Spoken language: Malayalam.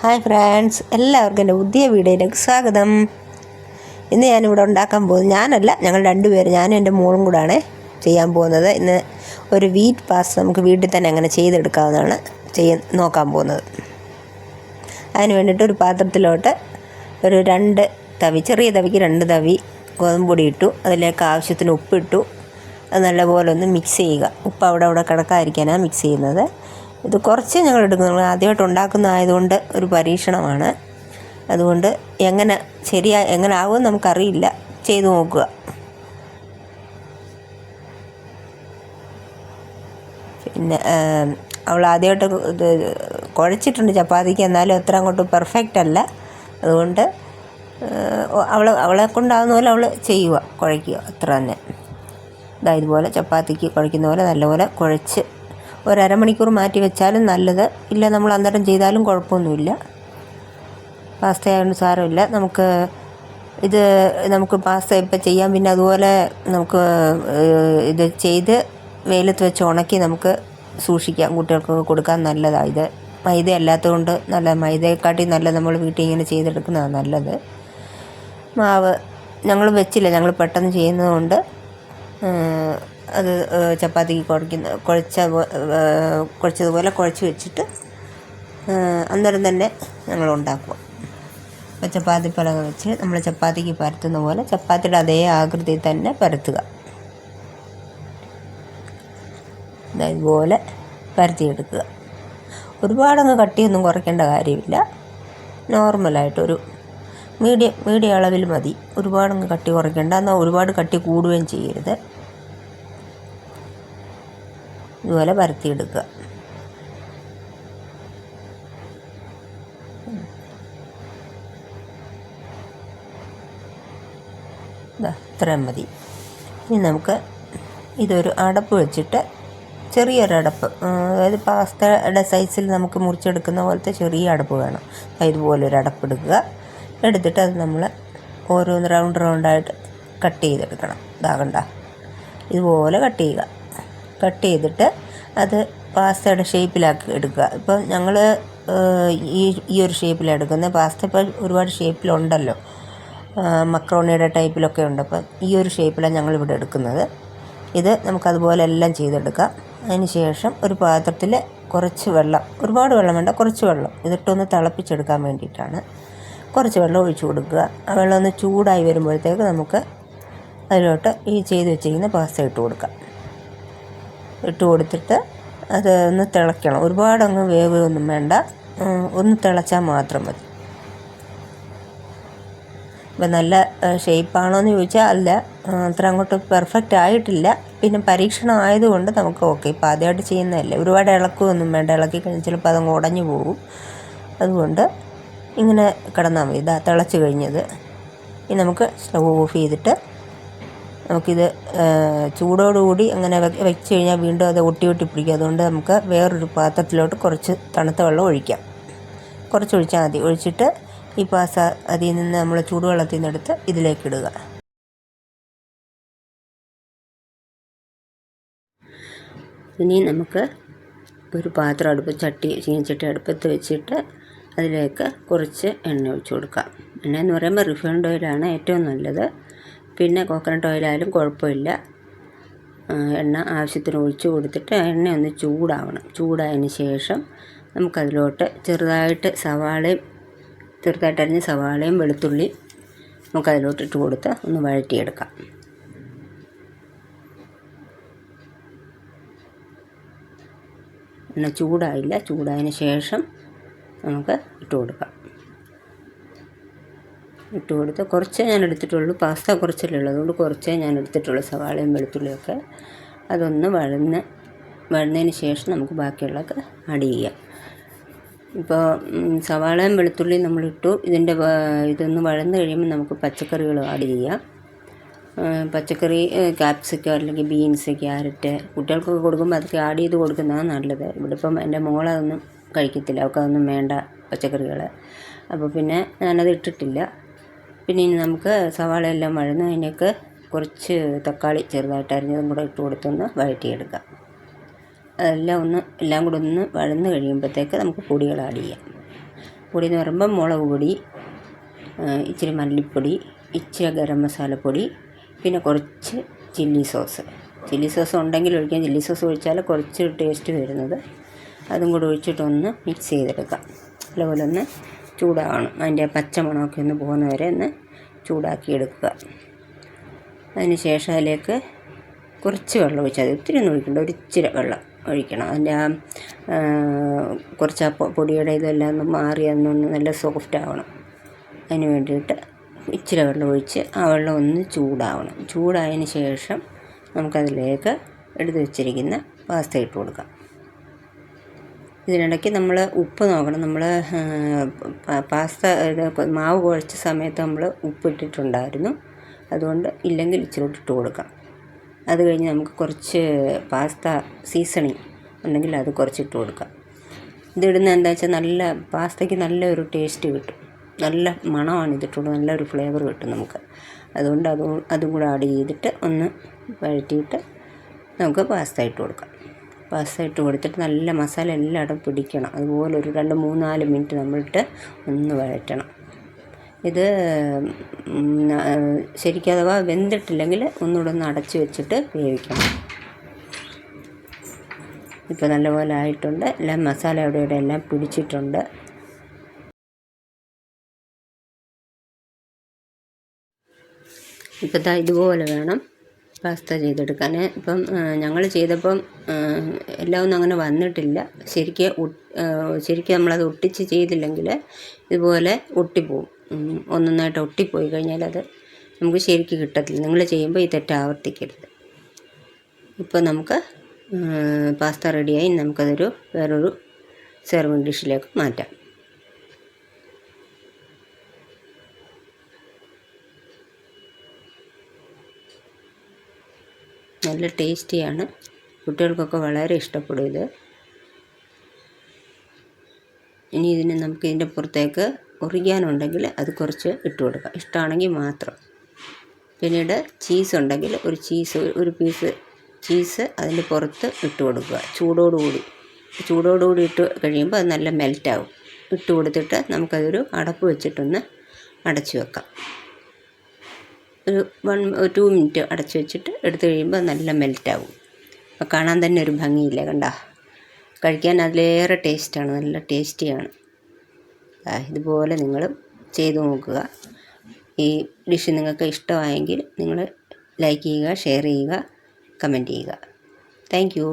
ഹായ് ഫ്രണ്ട്സ്, എല്ലാവർക്കും എൻ്റെ പുതിയ വീഡിയോയിലേക്ക് സ്വാഗതം. ഇന്ന് ഞാനിവിടെ ഉണ്ടാക്കാൻ പോകുന്നത് ഞങ്ങൾ രണ്ടുപേരും, ഞാനും എൻ്റെ മോളും കൂടാണ് ചെയ്യാൻ പോകുന്നത്. ഇന്ന് ഒരു വീറ്റ് പാസ്ത നമുക്ക് വീട്ടിൽ തന്നെ അങ്ങനെ ചെയ്തെടുക്കാവുന്നതാണ് നോക്കാൻ പോകുന്നത്. അതിന് വേണ്ടിയിട്ട് ഒരു പാത്രത്തിലോട്ട് ഒരു 2 തവി, ചെറിയ തവിക്ക് 2 തവി ഗോതമ്പൊടി ഇട്ടു. അതിലേക്ക് ആവശ്യത്തിന് ഉപ്പിട്ടു. അത് നല്ലപോലെ ഒന്ന് മിക്സ് ചെയ്യുക. ഉപ്പ് അവിടെ കിടക്കാതിരിക്കാനാണ് മിക്സ് ചെയ്യുന്നത്. ഇത് കുറച്ച് ഞങ്ങൾ എടുക്കുന്നത്, ആദ്യമായിട്ട് ഉണ്ടാക്കുന്നതായതുകൊണ്ട് ഒരു പരീക്ഷണമാണ്. അതുകൊണ്ട് എങ്ങനെ ആകുമെന്ന് നമുക്കറിയില്ല. ചെയ്തു നോക്കുക. പിന്നെ അവൾ ആദ്യമായിട്ട് ഇത് കുഴച്ചിട്ടുണ്ട് ചപ്പാത്തിക്ക്, എന്നാലും അത്ര അങ്ങോട്ട് പെർഫെക്റ്റ് അല്ല. അതുകൊണ്ട് അവളെ കൊണ്ടാകുന്ന പോലെ അവൾ ചെയ്യുക, കുഴയ്ക്കുക, അത്ര തന്നെ. ഇതുപോലെ ചപ്പാത്തിക്ക് കുഴയ്ക്കുന്ന പോലെ നല്ലപോലെ കുഴച്ച് ഒരു അരമണിക്കൂർ മാറ്റി വെച്ചാലും നല്ലത്. ഇല്ല, നമ്മൾ അന്നേരം ചെയ്താലും കുഴപ്പമൊന്നുമില്ല. പാസ്തയായതുകൊണ്ട് സാരമില്ല. നമുക്ക് പാസ്ത ഇപ്പം ചെയ്യാം. പിന്നെ അതുപോലെ നമുക്ക് ഇത് ചെയ്ത് വെയിലത്ത് വെച്ച് ഉണക്കി നമുക്ക് സൂക്ഷിക്കാം. കുട്ടികൾക്ക് കൊടുക്കാൻ നല്ലതാണ്. ഇത് മൈദ അല്ലാത്തതുകൊണ്ട് മൈദയെക്കാട്ടി നല്ല നമ്മൾ വീട്ടിൽ ഇങ്ങനെ ചെയ്തെടുക്കുന്നതാണ് നല്ലത്. മാവ് ഞങ്ങൾ വെച്ചില്ല, ഞങ്ങൾ പെട്ടെന്ന് ചെയ്യുന്നതുകൊണ്ട് അത് ചപ്പാത്തിക്ക് കുഴച്ചതുപോലെ കുഴച്ച് വെച്ചിട്ട് അന്നേരം തന്നെ ഞങ്ങൾ ഉണ്ടാക്കുക. അപ്പോൾ ചപ്പാത്തി പലക വെച്ച് നമ്മൾ ചപ്പാത്തിക്ക് പരത്തുന്ന പോലെ ചപ്പാത്തിയുടെ അതേ ആകൃതിയിൽ തന്നെ പരത്തുക. ഇതുപോലെ പരത്തിയെടുക്കുക. ഒരുപാടങ്ങ് കട്ടിയൊന്നും കുറയ്ക്കേണ്ട കാര്യമില്ല. നോർമലായിട്ടൊരു മീഡിയം അളവിൽ മതി. ഒരുപാടങ്ങ് കട്ടി കുറയ്ക്കേണ്ട, എന്നാൽ ഒരുപാട് കട്ടി കൂടുകയും ചെയ്യരുത്. ഇതുപോലെ പരത്തിയെടുക്കുക. ഇത്രയും മതി. ഇനി നമുക്ക് ഇതൊരു അടപ്പ് വെച്ചിട്ട്, ചെറിയൊരു അടപ്പ്, അതായത് പാസ്തയുടെ സൈസിൽ നമുക്ക് മുറിച്ചെടുക്കുന്ന പോലത്തെ ചെറിയ അടപ്പ് വേണം. ഇതുപോലൊരു അടപ്പ് എടുക്കുക. എടുത്തിട്ട് അത് നമ്മൾ ഓരോന്ന് റൗണ്ടായിട്ട് കട്ട് ചെയ്തെടുക്കണം. ഇതാകണ്ട, ഇതുപോലെ കട്ട് ചെയ്യുക. കട്ട് ചെയ്തിട്ട് അത് പാസ്തയുടെ ഷേപ്പിലാക്കി എടുക്കുക. ഇപ്പം ഞങ്ങൾ ഈ ഒരു ഷേപ്പിലാണ് എടുക്കുന്നത്. പാസ്ത ഇപ്പോൾ ഒരുപാട് ഷേപ്പിലുണ്ടല്ലോ, മക്രോണിയുടെ ടൈപ്പിലൊക്കെ ഉണ്ട്. അപ്പം ഈ ഒരു ഷേപ്പിലാണ് ഞങ്ങളിവിടെ എടുക്കുന്നത്. ഇത് നമുക്കതുപോലെ എല്ലാം ചെയ്തെടുക്കാം. അതിന് ശേഷം ഒരു പാത്രത്തിൽ കുറച്ച് വെള്ളം, ഒരുപാട് വെള്ളം വേണ്ട, കുറച്ച് വെള്ളം ഇതിട്ടൊന്ന് തിളപ്പിച്ചെടുക്കാൻ വേണ്ടിയിട്ടാണ്. കുറച്ച് വെള്ളം ഒഴിച്ചു കൊടുക്കുക. ആ വെള്ളം ഒന്ന് ചൂടായി വരുമ്പോഴത്തേക്ക് നമുക്ക് അതിലോട്ട് ഈ ചെയ്ത് വെച്ചിരിക്കുന്ന പാസ്ത ഇട്ട് കൊടുത്തിട്ട് അത് ഒന്ന് തിളയ്ക്കണം. ഒരുപാടങ്ങ് വേവൊന്നും വേണ്ട, ഒന്ന് തിളച്ചാൽ മാത്രം മതി. ഇപ്പം നല്ല ഷേപ്പാണോ എന്ന് ചോദിച്ചാൽ അല്ല, അത്ര അങ്ങോട്ട് പെർഫെക്റ്റ് ആയിട്ടില്ല. പിന്നെ പരീക്ഷണം ആയതുകൊണ്ട് നമുക്ക് ഓക്കെ. ഇപ്പം ആദ്യമായിട്ട് ചെയ്യുന്നതല്ലേ, ഒരുപാട് ഇളക്കുകയൊന്നും വേണ്ട. ഇളക്കി കഴിഞ്ഞാൽ ചിലപ്പോൾ അതങ്ങ് ഉടഞ്ഞു പോകും. അതുകൊണ്ട് ഇങ്ങനെ കിടന്നാൽ മതി. തിളച്ച് കഴിഞ്ഞത് ഇനി നമുക്ക് സ്റ്റവ് ഓഫ് ചെയ്തിട്ട് നമുക്കിത് ചൂടോടുകൂടി അങ്ങനെ വെച്ച് കഴിഞ്ഞാൽ വീണ്ടും അത് ഒട്ടി പിടിക്കും. അതുകൊണ്ട് നമുക്ക് വേറൊരു പാത്രത്തിലോട്ട് കുറച്ച് തണുത്ത വെള്ളം ഒഴിക്കാം. കുറച്ച് ഒഴിച്ചാൽ മതി. ഒഴിച്ചിട്ട് ഈ പാസ്ത അതിൽ നിന്ന് നമ്മൾ ചൂടുവെള്ളത്തിൽ നിന്ന് എടുത്ത് ഇതിലേക്ക് ഇടുക. ഇനി നമുക്ക് ഒരു പാത്രം ചീനച്ചട്ടി അടുപ്പത്ത് വെച്ചിട്ട് അതിലേക്ക് കുറച്ച് എണ്ണ ഒഴിച്ച് കൊടുക്കാം. എണ്ണ എന്ന് പറയുമ്പോൾ റിഫൈൻഡ് ഓയിലാണ് ഏറ്റവും നല്ലത്. പിന്നെ കോക്കനട്ട് ഓയിലായാലും കുഴപ്പമില്ല. എണ്ണ ആവശ്യത്തിന് ഒഴിച്ച് കൊടുത്തിട്ട് എണ്ണ ഒന്ന് ചൂടാവണം. ചൂടായതിന് ശേഷം നമുക്കതിലോട്ട് ചെറുതായിട്ട് അരിഞ്ഞ സവാളയും വെളുത്തുള്ളി നമുക്കതിലോട്ട് ഇട്ട് കൊടുത്ത് ഒന്ന് വഴറ്റിയെടുക്കാം. എണ്ണ ചൂടായില്ല. ചൂടായതിന് ശേഷം നമുക്ക് ഇട്ട് കൊടുത്ത് കുറച്ചേ ഞാൻ എടുത്തിട്ടുള്ളൂ. പാസ്ത കുറച്ചല്ലേ ഉള്ളൂ, അതുകൊണ്ട് കുറച്ചേ ഞാൻ എടുത്തിട്ടുള്ളൂ. സവാളയും വെളുത്തുള്ളിയൊക്കെ അതൊന്ന് വഴന്നതിന് ശേഷം നമുക്ക് ബാക്കിയുള്ളതൊക്കെ ആഡ് ചെയ്യാം. ഇപ്പോൾ സവാളയും വെളുത്തുള്ളിയും നമ്മളിട്ടു. ഇതൊന്ന് വഴന്ന് കഴിയുമ്പോൾ നമുക്ക് പച്ചക്കറികൾ ആഡ് ചെയ്യാം. പച്ചക്കറി ക്യാപ്സിക്കം അല്ലെങ്കിൽ ബീൻസ്, ക്യാരറ്റ് കുട്ടികൾക്കൊക്കെ കൊടുക്കുമ്പോൾ അതൊക്കെ ആഡ് ചെയ്ത് കൊടുക്കുന്നതാണ് നല്ലത്. ഇവിടെ ഇപ്പം എൻ്റെ മോളതൊന്നും കഴിക്കത്തില്ല, അവൾക്കതൊന്നും വേണ്ട പച്ചക്കറികൾ. അപ്പോൾ പിന്നെ ഞാനത് ഇട്ടിട്ടില്ല. പിന്നെ ഇനി നമുക്ക് സവാളയെല്ലാം വഴന്ന് അതിനൊക്കെ കുറച്ച് തക്കാളി ചെറുതായിട്ട് അരിഞ്ഞതും കൂടെ ഇട്ട് കൊടുത്തൊന്ന് വഴറ്റിയെടുക്കാം. എല്ലാം കൂടെ ഒന്ന് വഴന്ന് കഴിയുമ്പോഴത്തേക്ക് നമുക്ക് പൊടികൾ ആഡ് ചെയ്യാം. പൊടി എന്ന് പറയുമ്പോൾ മുളക് പൊടി, ഇച്ചിരി മല്ലിപ്പൊടി, ഇച്ചിരി ഗരം മസാലപ്പൊടി, പിന്നെ കുറച്ച് ചില്ലി സോസ് ഉണ്ടെങ്കിൽ ഒഴിക്കാം. ചില്ലി സോസ് ഒഴിച്ചാൽ കുറച്ച് ടേസ്റ്റ് വരുന്നത്. അതും കൂടി ഒഴിച്ചിട്ടൊന്ന് മിക്സ് ചെയ്തെടുക്കാം. നല്ലപോലെ ഒന്ന് ചൂടാവണം. അതിൻ്റെ പച്ചമണമൊക്കെ ഒന്ന് പോകുന്ന വരെ ഒന്ന് ചൂടാക്കി എടുക്കുക. അതിന് ശേഷം അതിലേക്ക് കുറച്ച് വെള്ളം ഒഴിച്ചാൽ മതി. ഒത്തിരി ഒന്നും ഒഴിക്കണ്ട, ഒരിച്ചിരി വെള്ളം ഒഴിക്കണം. അതിൻ്റെ കുറച്ച് പൊടിയുടെ ഇതെല്ലാം ഒന്ന് മാറി അതൊന്ന് നല്ല സോഫ്റ്റ് ആവണം. അതിന് വേണ്ടിയിട്ട് ഇച്ചിരി വെള്ളം ഒഴിച്ച് ആ വെള്ളം ഒന്ന് ചൂടാവണം. ചൂടായതിന് ശേഷം നമുക്കതിലേക്ക് എടുത്ത് വെച്ചിരിക്കുന്ന പാസ്ത ഇട്ട് കൊടുക്കാം. ഇതിനിടയ്ക്ക് നമ്മൾ ഉപ്പ് നോക്കണം. നമ്മൾ പാസ്ത മാവ് കുഴച്ച സമയത്ത് നമ്മൾ ഉപ്പിട്ടിട്ടുണ്ടായിരുന്നു. അതുകൊണ്ട് ഇല്ലെങ്കിൽ ഇച്ചിരി ഇട്ട് കൊടുക്കാം. അത് കഴിഞ്ഞ് നമുക്ക് കുറച്ച് പാസ്ത സീസണിങ് ഉണ്ടെങ്കിൽ അത് കുറച്ചിട്ട് കൊടുക്കാം. ഇതിടുന്ന എന്താ വെച്ചാൽ നല്ല പാസ്തയ്ക്ക് നല്ലൊരു ടേസ്റ്റ് കിട്ടും. നല്ല മണമാണ് ഇതിട്ടുള്ളത്, നല്ലൊരു ഫ്ലേവർ കിട്ടും നമുക്ക്. അതുകൊണ്ട് അതും കൂടെ ആഡ് ചെയ്തിട്ട് ഒന്ന് വഴറ്റിയിട്ട് നമുക്ക് പാസ്ത ഇട്ട് കൊടുക്കാം. പാസ്ത ഇട്ട് കൊടുത്തിട്ട് നല്ല മസാല എല്ലായിടും പിടിക്കണം. അതുപോലെ ഒരു 2-3-4 മിനിറ്റ് നമ്മളിട്ട് ഒന്ന് വഴറ്റണം. ഇത് ശരിക്കും അഥവാ വെന്തിട്ടില്ലെങ്കിൽ ഒന്നുകൂടെ ഒന്ന് അടച്ച് വെച്ചിട്ട് വേവിക്കണം. ഇപ്പോൾ നല്ലപോലെ ആയിട്ടുണ്ട്. എല്ലാം മസാല ഇവിടെ എല്ലാം പിടിച്ചിട്ടുണ്ട്. ഇപ്പോൾ ഇതുപോലെ വേണം പാസ്ത ചെയ്തെടുക്കാൻ. ഇപ്പം ഞങ്ങൾ ചെയ്തപ്പം എല്ലാം ഒന്നും അങ്ങനെ വന്നിട്ടില്ല. ശരിക്കും നമ്മളത് ഒട്ടിച്ച് ചെയ്തില്ലെങ്കിൽ ഇതുപോലെ ഒട്ടിപ്പോവും. ഒന്നൊന്നായിട്ട് ഒട്ടിപ്പോയി കഴിഞ്ഞാൽ അത് നമുക്ക് ശരിക്കും കിട്ടത്തില്ല. നിങ്ങൾ ചെയ്യുമ്പോൾ ഈ തെറ്റ് ആവർത്തിക്കരുത്. ഇപ്പോൾ നമുക്ക് പാസ്ത റെഡിയായി. നമുക്കതൊരു വേറൊരു സെർവിങ് ഡിഷിലേക്ക് മാറ്റാം. നല്ല ടേസ്റ്റിയാണ്. കുട്ടികൾക്കൊക്കെ വളരെ ഇഷ്ടപ്പെടും ഇത്. ഇനി നമുക്ക് ഇതിൻ്റെ പുറത്തേക്ക് ഒറിഗാനുണ്ടെങ്കിൽ അത് കുറച്ച് ഇട്ട് കൊടുക്കാം, ഇഷ്ടമാണെങ്കിൽ മാത്രം. പിന്നീട് ചീസ് ഉണ്ടെങ്കിൽ ഒരു പീസ് ചീസ് അതിൻ്റെ പുറത്ത് ഇട്ട് കൊടുക്കുക. ചൂടോടുകൂടി ഇട്ട് കഴിയുമ്പോൾ അത് നല്ല മെൽറ്റാവും. ഇട്ട് കൊടുത്തിട്ട് നമുക്കതൊരു അടപ്പ് വെച്ചിട്ടൊന്ന് അടച്ച് വെക്കാം. ഒരു 2 മിനിറ്റ് അടച്ച് വെച്ചിട്ട് എടുത്ത് കഴിയുമ്പോൾ നല്ല മെൽറ്റാവും. അപ്പോൾ കാണാൻ തന്നെ ഒരു ഭംഗിയില്ല, കണ്ട. കഴിക്കാൻ അതിലേറെ ടേസ്റ്റാണ്, നല്ല ടേസ്റ്റിയാണ്. ഇതുപോലെ നിങ്ങളും ചെയ്തു നോക്കുക. ഈ ഡിഷ് നിങ്ങൾക്ക് ഇഷ്ടമായെങ്കിൽ നിങ്ങൾ ലൈക്ക് ചെയ്യുക, ഷെയർ ചെയ്യുക, കമൻറ്റ് ചെയ്യുക. Thank you.